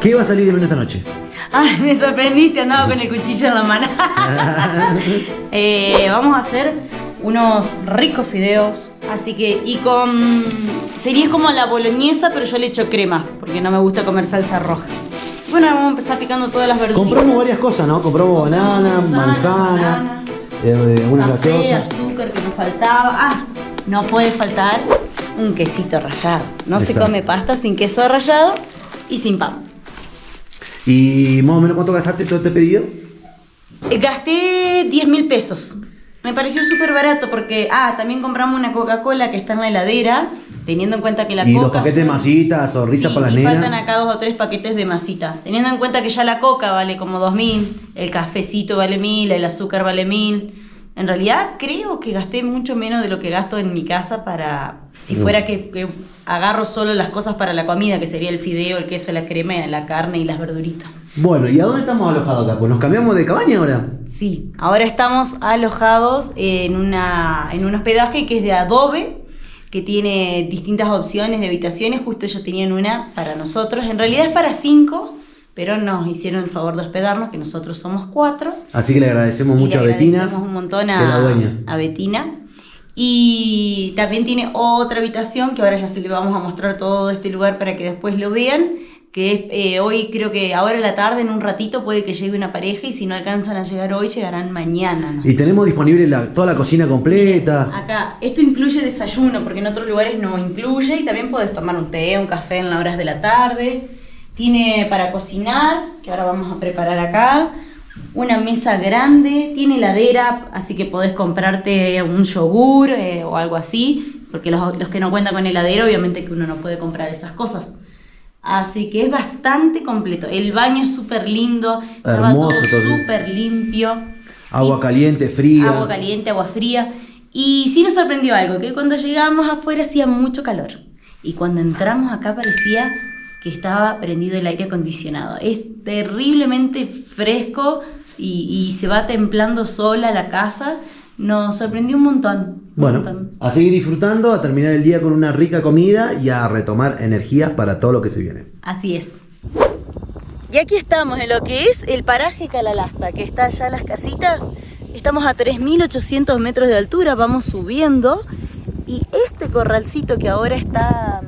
¿Qué va a salir de menú esta noche? Ay, me sorprendiste, andaba con el cuchillo en la mano. Vamos a hacer unos ricos fideos. Así que, sería como la boloñesa, pero yo le echo crema, porque no me gusta comer salsa roja. Bueno, vamos a empezar picando todas las verduras. Compramos varias cosas, ¿no? Compramos banana, manzana, unas gaseosas. Azúcar que nos faltaba. Ah, no puede faltar un quesito rallado. No Exacto. se come pasta sin queso rallado y sin pan. ¿Y más o menos cuánto gastaste todo este pedido? Gasté 10.000 pesos. Me pareció súper barato porque, también compramos una Coca-Cola que está en la heladera, teniendo en cuenta que la y Coca... los paquetes de masitas, zorrilla sí, para las y nenas. faltan acá 2 o 3 paquetes de masita. Teniendo en cuenta que ya la Coca vale como 2.000, el cafecito vale 1.000, el azúcar vale 1.000. En realidad creo que gasté mucho menos de lo que gasto en mi casa para... Si fuera que agarro solo las cosas para la comida, que sería el fideo, el queso, la crema, la carne y las verduritas. Bueno, ¿y a dónde estamos alojados acá? Pues nos cambiamos de cabaña ahora. Sí, ahora estamos alojados en un hospedaje que es de adobe, que tiene distintas opciones de habitaciones. Justo ellos tenían una para nosotros. En realidad es para 5, pero nos hicieron el favor de hospedarnos, que nosotros somos 4. Así que le agradecemos mucho a Betina. Le agradecemos un montón que es la dueña. a Betina. Y también tiene otra habitación que ahora ya se le vamos a mostrar todo este lugar para que después lo vean, que es hoy, creo que ahora en la tarde, en un ratito, puede que llegue una pareja, y si no alcanzan a llegar hoy, llegarán mañana, ¿no? Y tenemos disponible toda la cocina completa. Acá, esto incluye desayuno, porque en otros lugares no incluye, y también puedes tomar un té, un café en las horas de la tarde. Tiene para cocinar, que ahora vamos a preparar acá, una mesa grande, tiene heladera, así que podés comprarte un yogur o algo así, porque los que no cuentan con heladera, obviamente que uno no puede comprar esas cosas. Así que es bastante completo. El baño es súper lindo, estaba Hermoso, todo todo. súper limpio. Agua caliente, fría. Agua caliente, agua fría. Y sí nos sorprendió algo, que cuando llegamos afuera hacía mucho calor. Y cuando entramos acá parecía que estaba prendido el aire acondicionado. Es terriblemente fresco y se va templando sola la casa. Nos sorprendió un montón. Bueno, a seguir disfrutando, a terminar el día con una rica comida y a retomar energías para todo lo que se viene. Así es. Y aquí estamos en lo que es el paraje Calalasta, que está allá las casitas. Estamos a 3.800 metros de altura, vamos subiendo. Y este corralcito que ahora está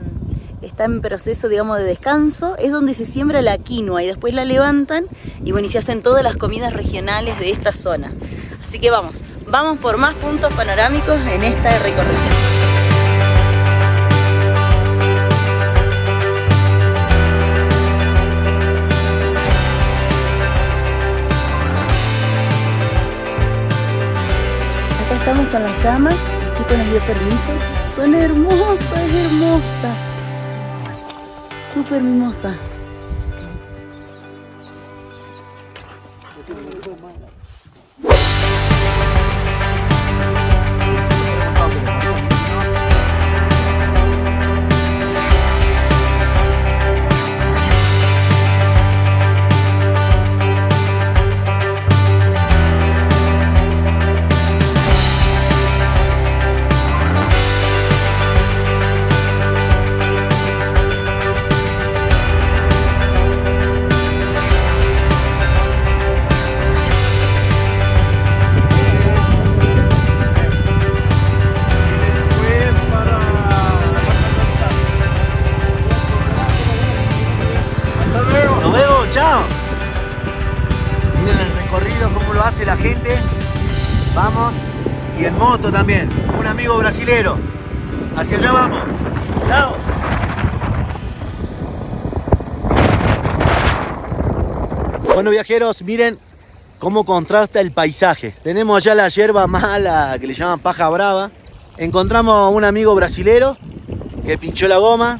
en proceso, digamos, de descanso, es donde se siembra la quinoa y después la levantan y bueno, y se hacen todas las comidas regionales de esta zona. Así que vamos por más puntos panorámicos en este recorrido. Acá estamos con las llamas, el chico nos dio permiso. Son hermosas, es hermosa. Súper mimosa. Nos vemos, chao. Miren el recorrido, cómo lo hace la gente. Vamos. Y en moto también. Un amigo brasilero. Hacia allá vamos. Chao. Bueno, viajeros, miren cómo contrasta el paisaje. Tenemos allá la yerba mala que le llaman paja brava. Encontramos a un amigo brasilero que pinchó la goma.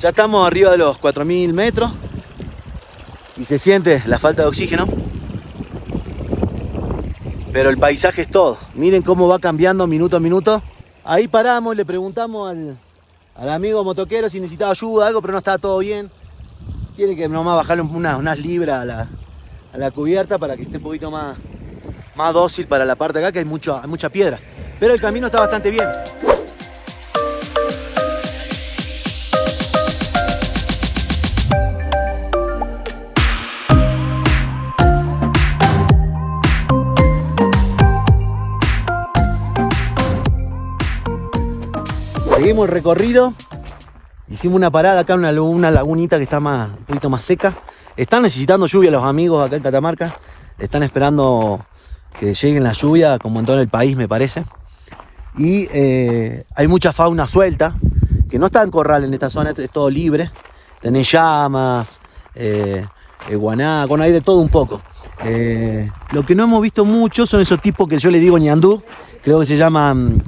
Ya estamos arriba de los 4.000 metros y se siente la falta de oxígeno. Pero el paisaje es todo. Miren cómo va cambiando minuto a minuto. Ahí paramos, le preguntamos al amigo motoquero si necesitaba ayuda, algo, pero no estaba todo bien. Tiene que nomás bajarle unas libras a la cubierta para que esté un poquito más dócil para la parte de acá, que hay mucha piedra. Pero el camino está bastante bien. seguimos el recorrido. Hicimos una parada acá en una lagunita que está un poquito más seca. Están necesitando lluvia los amigos acá en Catamarca. Están esperando que lleguen la lluvia, como en todo el país me parece. Y hay mucha fauna suelta, que no está en corral en esta zona, es todo libre. Tenés llamas, guanaco, hay de todo un poco. Lo que no hemos visto mucho son esos tipos que yo le digo ñandú, creo que se llaman,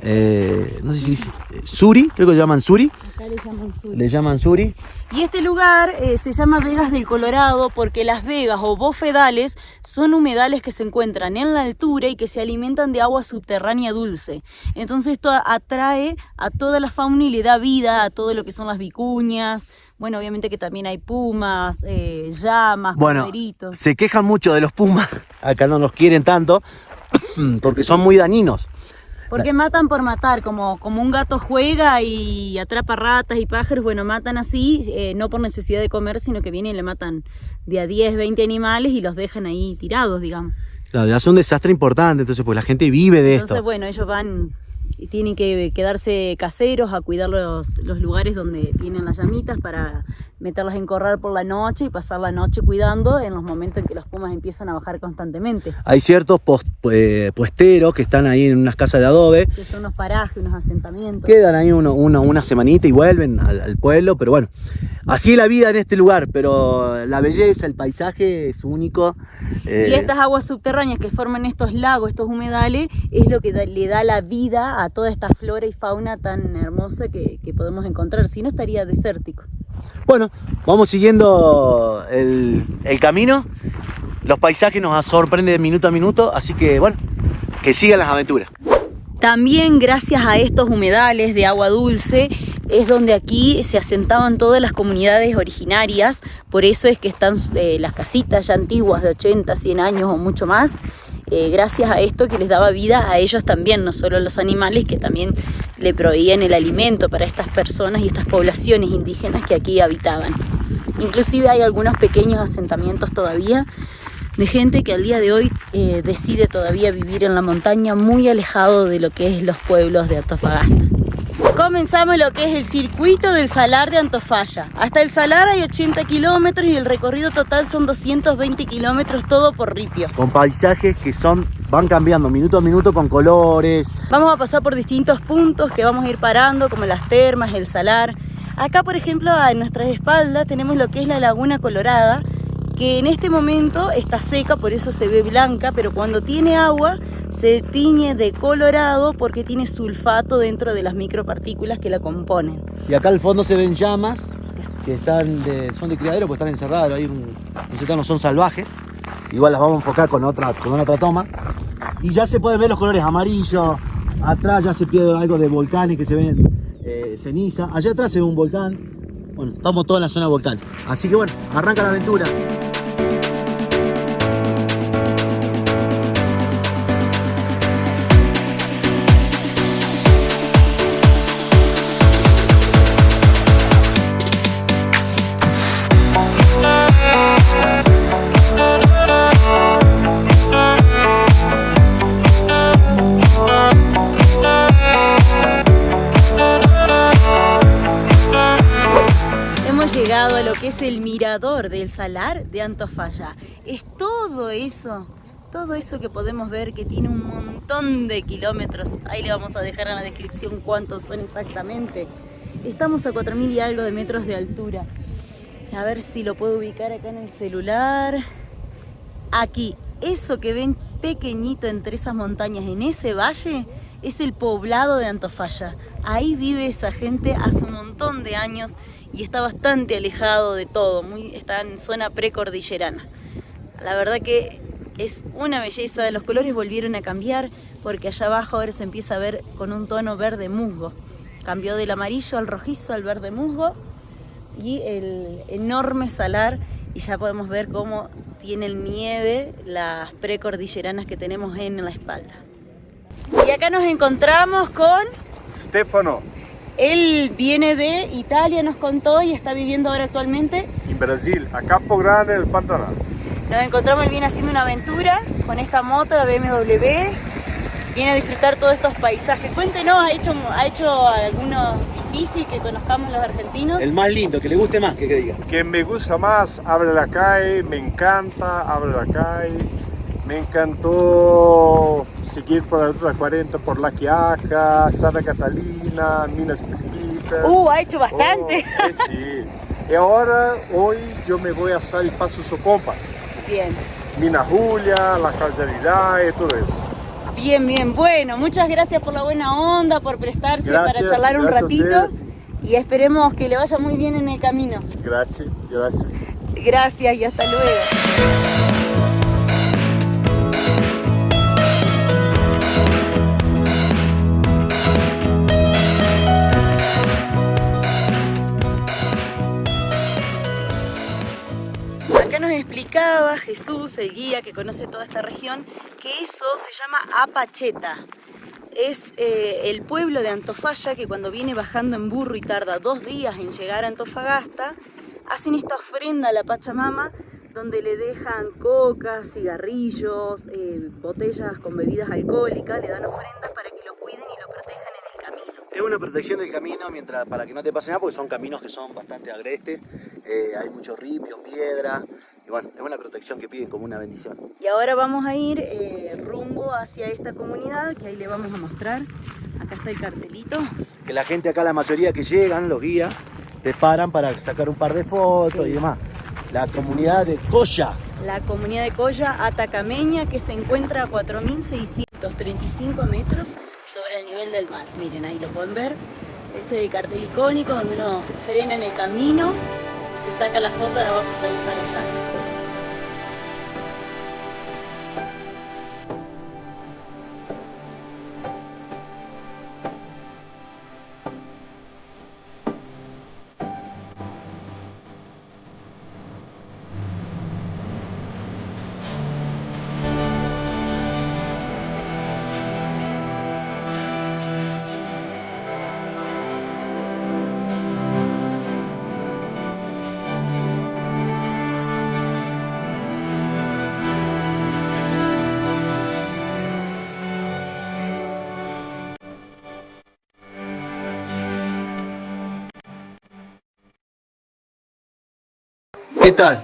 no sé si dice, suri, creo que se llaman suri. Acá le llaman suri. Le llaman suri. Y este lugar se llama Vegas del Colorado porque las vegas o bofedales son humedales que se encuentran en la altura y que se alimentan de agua subterránea dulce. Entonces esto atrae a toda la fauna y le da vida a todo lo que son las vicuñas. Bueno, obviamente que también hay pumas, llamas, corderitos. Se quejan mucho de los pumas, acá no los quieren tanto porque son muy dañinos. Porque matan por matar, como un gato juega y atrapa ratas y pájaros, bueno, matan así, no por necesidad de comer, sino que vienen y le matan de a 10, 20 animales y los dejan ahí tirados, digamos. Claro, ya es un desastre importante, entonces pues la gente vive de esto. Entonces, bueno, ellos van y tienen que quedarse caseros a cuidar los lugares donde tienen las llamitas para meterlas en corral por la noche y pasar la noche cuidando en los momentos en que los pumas empiezan a bajar constantemente. Hay ciertos puesteros que están ahí en unas casas de adobe. Que son unos parajes, unos asentamientos. Quedan ahí una semanita y vuelven al pueblo, pero bueno, así es la vida en este lugar, pero la belleza, el paisaje es único. Y estas aguas subterráneas que forman estos lagos, estos humedales, es lo que le da la vida a toda esta flora y fauna tan hermosa que podemos encontrar, si no estaría desértico. Bueno, vamos siguiendo el camino, los paisajes nos sorprenden de minuto a minuto, así que bueno, que sigan las aventuras. También gracias a estos humedales de agua dulce es donde aquí se asentaban todas las comunidades originarias, por eso es que están las casitas ya antiguas de 80, 100 años o mucho más, gracias a esto que les daba vida a ellos también, no solo a los animales que también le proveían el alimento para estas personas y estas poblaciones indígenas que aquí habitaban. Inclusive hay algunos pequeños asentamientos todavía de gente que al día de hoy decide todavía vivir en la montaña muy alejado de lo que es los pueblos de Antofagasta. Comenzamos lo que es el circuito del Salar de Antofalla. Hasta el Salar hay 80 kilómetros y el recorrido total son 220 kilómetros, todo por ripio. Con paisajes que van cambiando minuto a minuto con colores. Vamos a pasar por distintos puntos que vamos a ir parando, como las termas, el Salar. Acá, por ejemplo, a nuestras espaldas tenemos lo que es la Laguna Colorada, que en este momento está seca, por eso se ve blanca, pero cuando tiene agua se tiñe de colorado porque tiene sulfato dentro de las micropartículas que la componen. Y acá al fondo se ven llamas que son de criadero, pues están encerradas, no son salvajes. Igual las vamos a enfocar con otra toma. Y ya se pueden ver los colores amarillos, atrás ya se pierde algo de volcanes que se ven ceniza, allá atrás se ve un volcán. Bueno, estamos todos en la zona volcán. Así que bueno, arranca la aventura. A lo que es el mirador del Salar de Antofalla. Es todo eso que podemos ver, que tiene un montón de kilómetros. Ahí le vamos a dejar en la descripción cuántos son exactamente. Estamos a 4.000 y algo de metros de altura. A ver si lo puedo ubicar acá en el celular. Aquí, eso que ven pequeñito entre esas montañas, en ese valle, es el poblado de Antofalla. Ahí vive esa gente hace un montón de años y está bastante alejado de todo, está en zona precordillerana. La verdad que es una belleza, los colores volvieron a cambiar porque allá abajo ahora se empieza a ver con un tono verde musgo. Cambió del amarillo al rojizo al verde musgo y el enorme salar, y ya podemos ver cómo tiene el nieve las precordilleranas que tenemos en la espalda. Y acá nos encontramos con Stefano. Él viene de Italia, nos contó, y está viviendo ahora actualmente En Brasil, a Campo Grande del Pantanal. Nos encontramos, él viene haciendo una aventura con esta moto de BMW viene a disfrutar todos estos paisajes. Cuéntenos, ¿ha hecho alguno difícil que conozcamos los argentinos? El más lindo, que le guste más, que diga. Que me gusta más, Abre la Calle, me encanta Abre la Calle. Me encantó seguir por la Ruta 40, por La Quiaca, Santa Catalina, Minas Pirquitas. Ha hecho bastante. Sí. Y ahora, hoy yo me voy a hacer el Paso Socompa. Bien. Mina Julia, la Casalidad y todo eso. Bien, bien. Bueno, muchas gracias por la buena onda, por prestarse Gracias, para charlar un gracias a ratito. ustedes. Y esperemos que le vaya muy bien en el camino. Gracias, gracias. Gracias y hasta luego. Acá nos explicaba Jesús, el guía que conoce toda esta región, que eso se llama Apacheta. Es el pueblo de Antofalla que cuando viene bajando en burro y tarda 2 días en llegar a Antofagasta, hacen esta ofrenda a la Pachamama donde le dejan coca, cigarrillos, botellas con bebidas alcohólicas, le dan ofrendas para que lo cuiden y lo protejan en el camino. Es una protección del camino para que no te pase nada, porque son caminos que son bastante agrestes, hay mucho ripio, piedra, y bueno, es una protección que piden como una bendición. Y ahora vamos a ir rumbo hacia esta comunidad, que ahí le vamos a mostrar. Acá está el cartelito. Que la gente acá, la mayoría que llegan, los guías, te paran para sacar un par de fotos y demás. La comunidad de Colla. La comunidad de Colla atacameña, que se encuentra a 4.635 metros sobre el nivel del mar. Miren, ahí lo pueden ver. Ese es el cartel icónico donde uno frena en el camino, se saca la foto, ahora vamos a ir para allá. ¿Qué tal?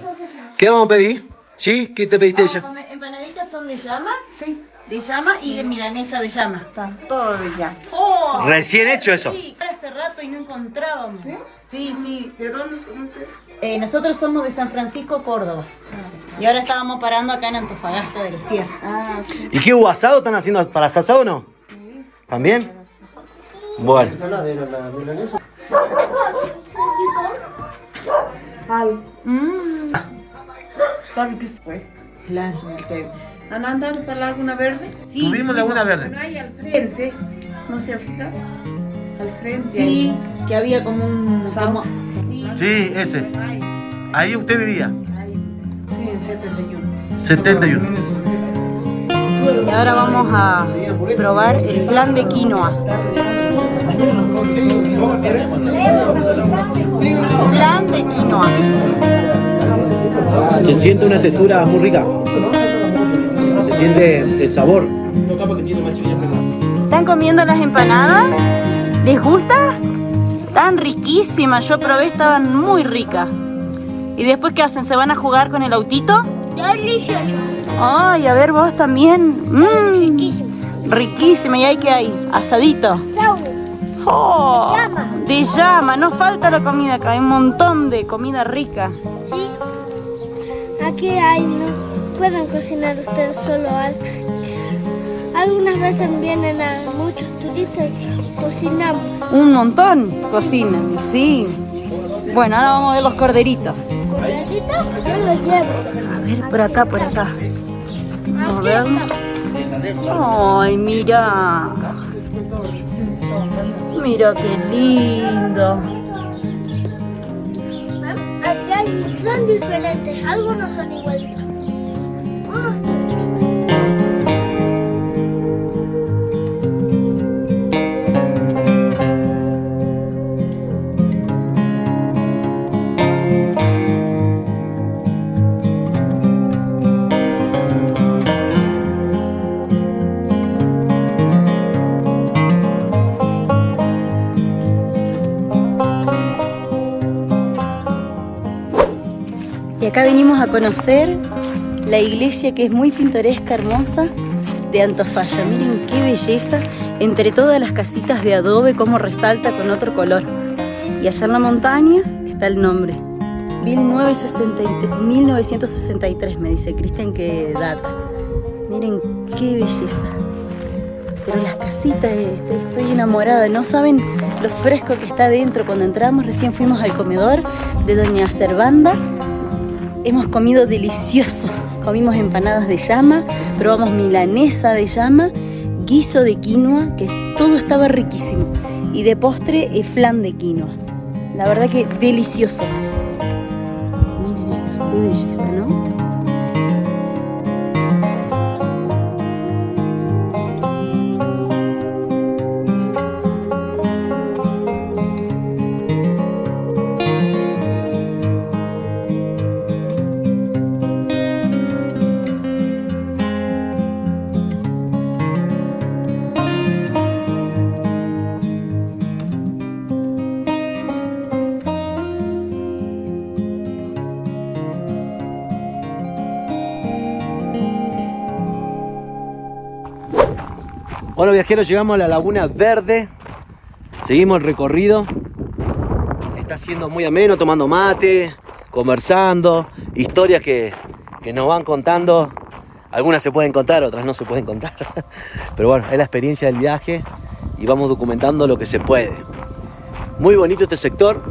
¿Qué vamos a pedir? ¿Sí? ¿Qué te pediste ella? Empanaditas son de llama. Sí. De llama y de milanesa de llama. Está todo de llama. ¡Oh! Recién hecho eso. Sí, hace rato y no encontrábamos. ¿Sí? Sí, sí. ¿De dónde son ustedes? Nosotros somos de San Francisco, Córdoba. Y ahora estábamos parando acá en Antofagasta de la Sierra. Sí. ¿Y qué hubo asado? ¿Están haciendo para asado o no? Sí. ¿También? Bueno. Ay. Claro. ¿Han andado para la Laguna Verde? Sí, Tuvimos Laguna Verde. Bueno, ahí al frente, ¿no se ha fijado? Al frente. Sí, que había como un... Sauce. Sí. Sí, ese. Ahí, Ahí usted vivía. ahí. Sí, en 71. 71. Y ahora vamos a probar el flan de quinoa. Flan de quinoa. Se siente una textura muy rica. Se siente el sabor. ¿Están comiendo las empanadas? ¿Les gusta? Están riquísimas. Yo probé, estaban muy ricas. ¿Y después qué hacen? ¿Se van a jugar con el autito? Delicioso. Ay, a ver vos también. Riquísima. ¿Y ahí qué hay? Asadito. Oh, de llama. No falta la comida acá. Hay un montón de comida rica. Sí. Aquí hay, no pueden cocinar ustedes solo algo. Algunas veces vienen a muchos turistas y cocinamos. Un montón cocinan, sí. Bueno, ahora vamos a ver los corderitos. ¿Corderitos? Yo los llevo. A ver, por acá, por acá. Vamos a ver. Ay, mira. Mira qué lindo. Aquí hay, son diferentes, algunos son igualitos. Unos son igualitos. Y acá venimos a conocer la iglesia, que es muy pintoresca, hermosa, de Antofalla. Miren qué belleza, entre todas las casitas de adobe, cómo resalta con otro color. Y allá en la montaña está el nombre, 1963 me dice Cristian que data. Miren qué belleza. Pero las casitas, estoy enamorada. No saben lo fresco que está adentro. Cuando entramos, recién fuimos al comedor de doña Servanda. Hemos comido delicioso. Comimos empanadas de llama, probamos milanesa de llama, guiso de quinoa, que todo estaba riquísimo. Y de postre, flan de quinoa. La verdad que delicioso. Miren esto, qué belleza, ¿no? Bueno, viajeros, llegamos a la Laguna Verde. Seguimos el recorrido. Está siendo muy ameno, tomando mate, conversando, historias que nos van contando. Algunas se pueden contar, otras no se pueden contar. Pero bueno, es la experiencia del viaje y vamos documentando lo que se puede. Muy bonito este sector.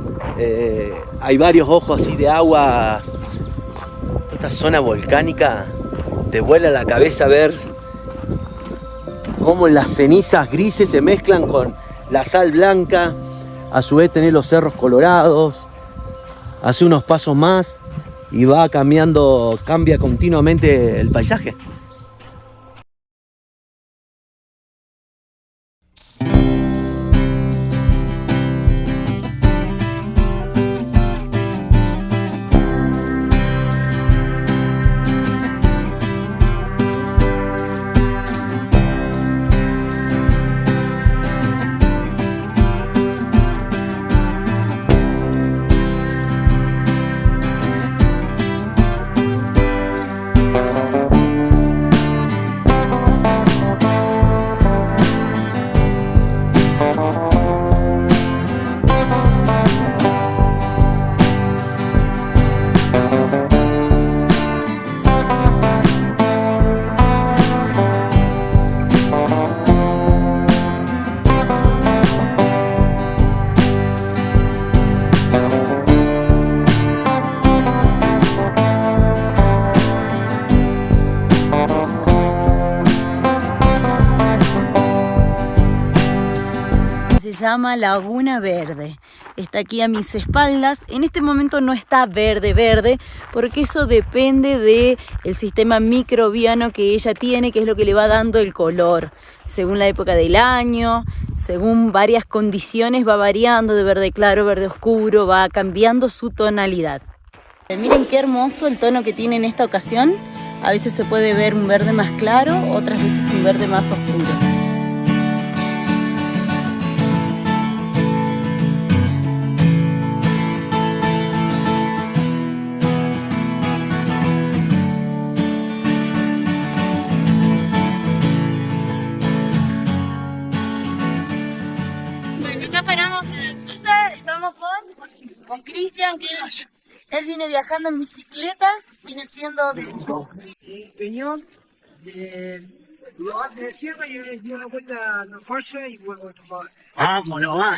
Hay varios ojos así de agua. Toda esta zona volcánica te vuela la cabeza ver cómo las cenizas grises se mezclan con la sal blanca. A su vez tenés los cerros colorados. Hace unos pasos más y va cambiando, cambia continuamente el paisaje. Se llama Laguna Verde. Está aquí a mis espaldas. En este momento no está verde, porque eso depende del sistema microbiano que ella tiene, que es lo que le va dando el color. Según la época del año, según varias condiciones, va variando de verde claro, verde oscuro, va cambiando su tonalidad. Miren qué hermoso el tono que tiene en esta ocasión. A veces se puede ver un verde más claro, otras veces un verde más oscuro. Estamos con Cristian, que él viene viajando en bicicleta, viene haciendo de El Peñón, lo antes de Sierra y dio una vuelta a Antofalla y vuelvo a Antofalla. ¡Vámonos, va!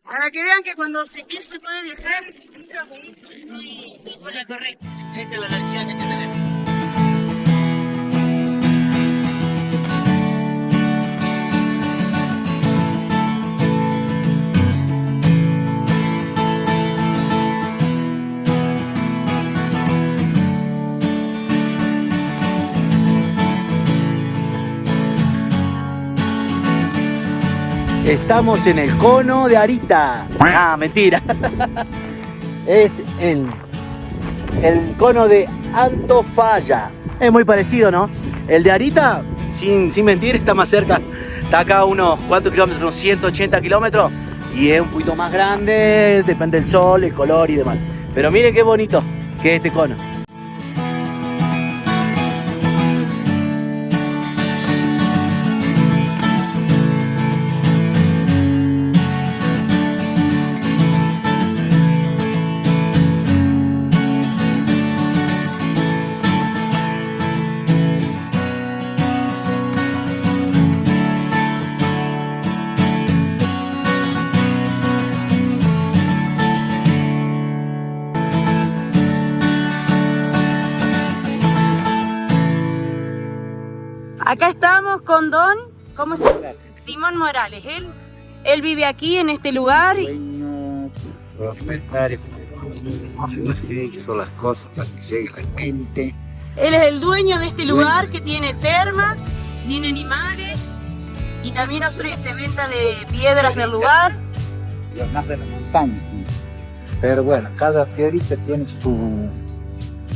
Para que vean que cuando se puede viajar en distintos vehículos, no hay por la correcta. Esta es la energía que tenemos. Estamos en el cono de Arita. Ah, mentira. Es el cono de Antofalla. Es muy parecido, ¿no? El de Arita, sin mentir, está más cerca. Está acá a unos, ¿cuántos kilómetros? Unos 180 kilómetros. Y es un poquito más grande, depende del sol, el color y demás. Pero miren qué bonito que es este cono. Acá estamos con Don, ¿cómo se llama? Simón Morales. Él vive aquí en este lugar. Dueño, propietario, hizo las cosas para que llegue la gente. Él es el dueño de este lugar que tiene termas, tiene animales y también ofrece venta de piedras del lugar. Yo más de la montaña. Pero bueno, cada piedrita tiene su,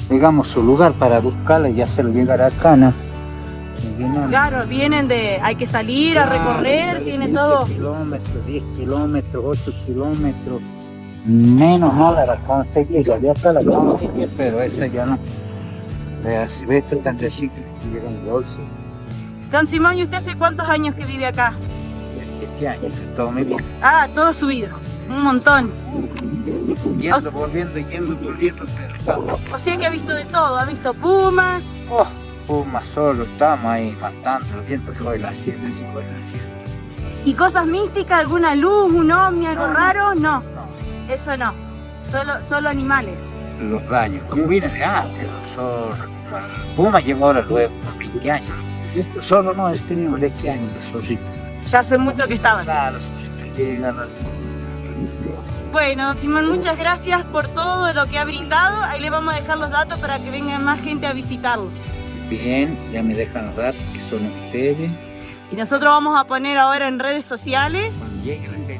digamos, su lugar para buscarla y hacerlo llegar acá, ¿no? Claro, hay que salir a recorrer, tiene todo. 10 kilómetros, 8 kilómetros. Menos no la conseguí, ya está la conseguí, pero esa ya no. Vea, si ves esto tan chico, llega un bolso. Don Simón, ¿y usted hace cuántos años que vive acá? 7 años, todo mi vida. Ah, toda su vida, un montón. Yendo, volviendo, pero... O sea que ha visto de todo, ha visto pumas. Oh, pumas solo, estamos ahí matando, viendo que hoy la hacienda, sí, hoy la hacienda. ¿Y cosas místicas, alguna luz, un ovni, algo raro? No, eso no, solo animales. Los baños, como viene de antes, los zorros, el puma llegó ahora luego, con 20 años. Los zorros no, tenemos de qué años los zorritos. Ya hace mucho que estaban. Claro, los zorritos llegan, Bueno, don Simón, muchas gracias por todo lo que ha brindado. Ahí le vamos a dejar los datos para que venga más gente a visitarlo. Bien, ya me dejan los datos que son ustedes. Y nosotros vamos a poner ahora en redes sociales, Cuando llegue la gente.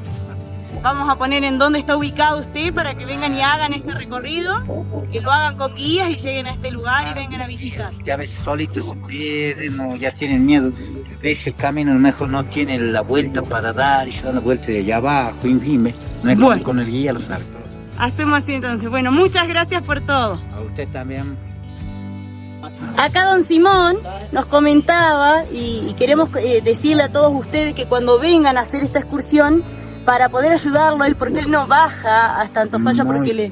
vamos a poner en dónde está ubicado usted para que vengan y hagan este recorrido, que lo hagan con guías y lleguen a este lugar y vengan a visitar. Ya a veces solitos se pierden o ya tienen miedo. A veces el camino a lo mejor no tiene la vuelta para dar y se dan la vuelta de allá abajo, en fin, no es Bueno. con el guía lo sabe todo. Hacemos así entonces. Bueno, muchas gracias por todo. A usted también. Acá don Simón nos comentaba y queremos decirle a todos ustedes que cuando vengan a hacer esta excursión, para poder ayudarlo a él, porque él no baja hasta Antofagasta porque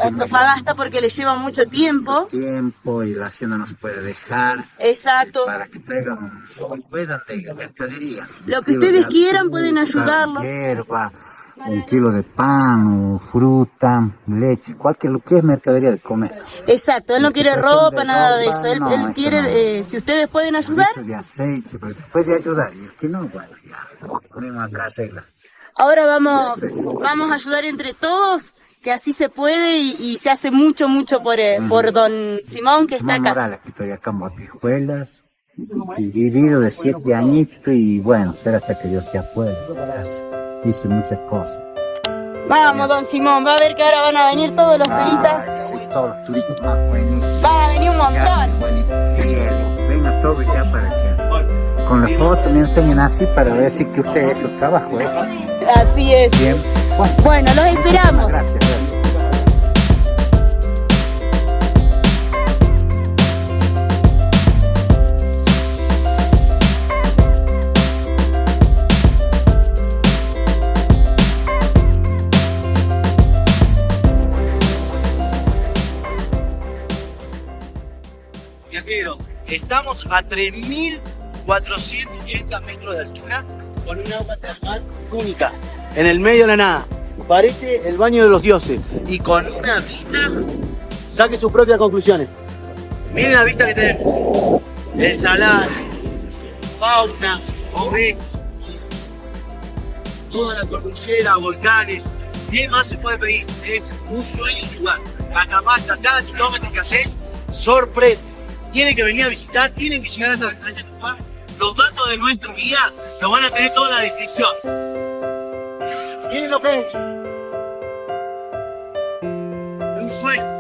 Antofagasta porque le lleva mucho tiempo. Y la hacienda no se puede dejar. Exacto. Para que puedan tener mercadería. Lo que ustedes quieran pueden ayudarlo. Hierba, un kilo de pan, o fruta, leche, cualquier lo que es mercadería de comer. Exacto, él no quiere ropa, nada de eso. Él no, quiere, no. Si ustedes pueden ayudar. De aceite, pero puede ayudar. Y el que no, bueno, ya ponemos acá a hacerla. Ahora vamos a ayudar entre todos, que así se puede y se hace mucho por don Simón que está acá. Morales, que estoy acá en Botijuelas, y vivido de 7 añitos y bueno, será hasta que Dios sea pueblo. Hice muchas cosas. Vamos, don Simón, va a ver que ahora van a venir todos los turistas. Sí, todos los turistas más buenitos. Van a venir un montón. Bien, venga todos ya para que con las fotos me enseñen así para ver si que ustedes su trabajo, ¿eh? Así es. Bien. Bueno, los esperamos. Gracias. Viajeros, estamos a 3.480 metros de altura con un agua termal única, en el medio de la nada. Parece el baño de los dioses y con una vista, saque sus propias conclusiones. Miren la vista que tenemos. El salar, fauna, ovejas, toda la cordillera, volcanes. ¿Qué más se puede pedir? Es un sueño lugar. Catamarca, cada kilómetro que haces, sorprende. Tienen que venir a visitar, tienen que llegar hasta este lugar. Los datos de nuestro guía los van a tener toda en la descripción. Miren lo que es. Un sueño.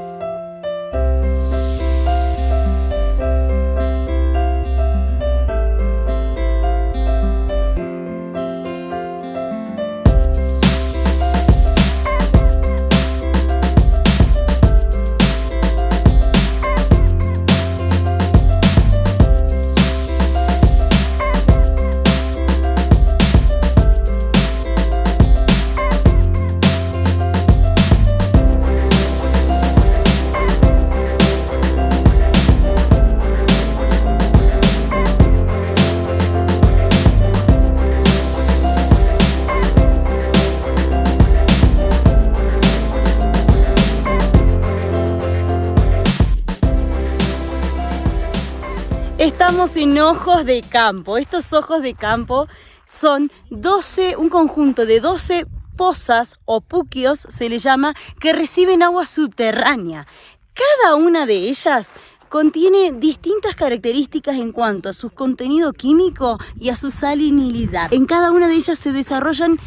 estamos en ojos de campo. Estos ojos de campo son un conjunto de 12 pozas o puquios, se le llama, que reciben agua subterránea. Cada una de ellas contiene distintas características en cuanto a su contenido químico y a su salinidad. En cada una de ellas se desarrollan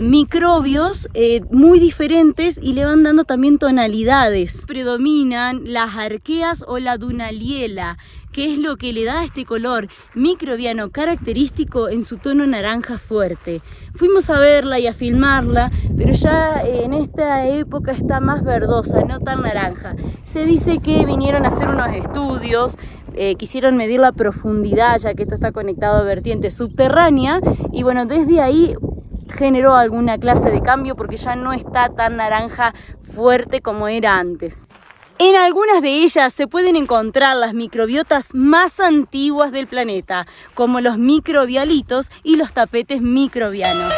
microbios muy diferentes y le van dando también tonalidades. Predominan las arqueas o la dunaliela, que es lo que le da este color microbiano característico en su tono naranja fuerte. Fuimos a verla y a filmarla, pero ya en esta época está más verdosa, no tan naranja. Se dice que vinieron a hacer unos estudios, quisieron medir la profundidad, ya que esto está conectado a vertiente subterránea, y bueno, desde ahí generó alguna clase de cambio porque ya no está tan naranja fuerte como era antes. En algunas de ellas se pueden encontrar las microbiotas más antiguas del planeta, como los microbialitos y los tapetes microbianos.